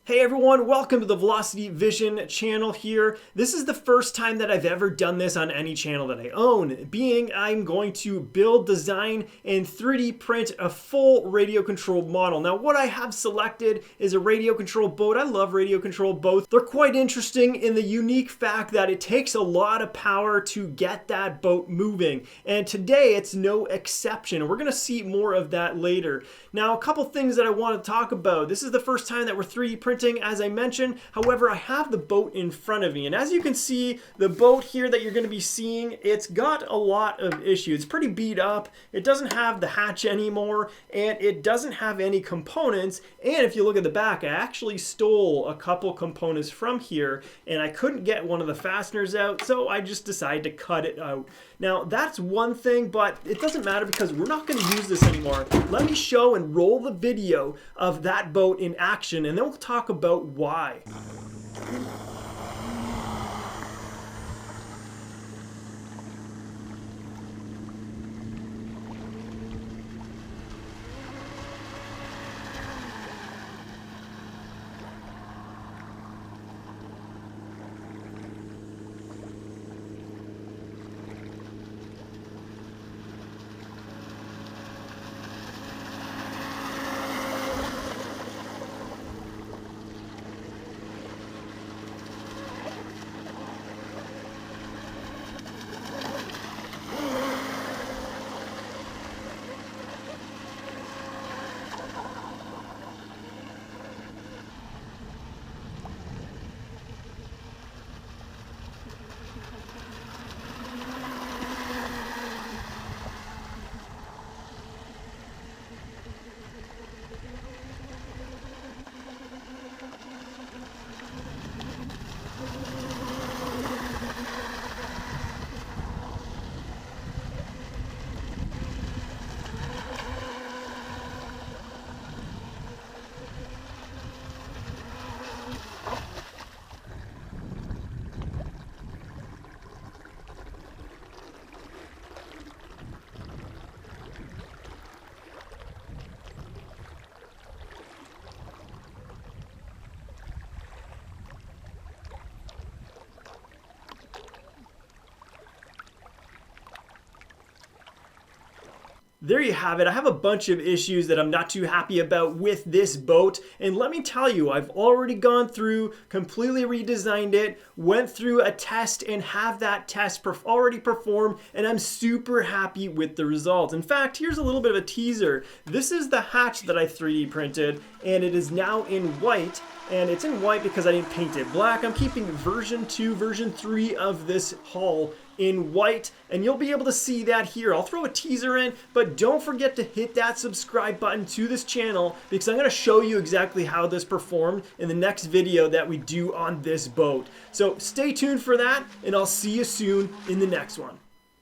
Hey everyone, welcome to the Velocity Vision channel here. This is the first time that I've ever done this on any channel that I own, being I'm going to build, design, and 3D print a full radio controlled model. Now what I have selected is a radio controlled boat. I love radio controlled boats. They're quite interesting in the unique fact that it takes a lot of power to get that boat moving. And today it's no exception. We're gonna see more of that later. Now a couple things that I want to talk about. This is the first time that we're 3D printing, as I mentioned. However, I have the boat in front of me, and as you can see, the boat here that you're going to be seeing, it's got a lot of issues. It's pretty beat up. It doesn't have the hatch anymore, and it doesn't have any components. And if you look at the back, I actually stole a couple components from here, and I couldn't get one of the fasteners out, so I just decided to cut it out. Now that's one thing, but it doesn't matter because we're not going to use this anymore. Let me show and roll the video of that boat in action, and then we'll talk about why. There you have it. I have a bunch of issues that I'm not too happy about with this boat. And let me tell you, I've already gone through, completely redesigned it, went through a test and have that test already performed, and I'm super happy with the results. In fact, here's a little bit of a teaser. This is the hatch that I 3D printed, and it is now in white. And it's in white because I didn't paint it black. I'm keeping version 2, version 3 of this hull in white, and you'll be able to see that here. I'll throw a teaser in, but don't forget to hit that subscribe button to this channel because I'm gonna show you exactly how this performed in the next video that we do on this boat. So stay tuned for that, and I'll see you soon in the next one.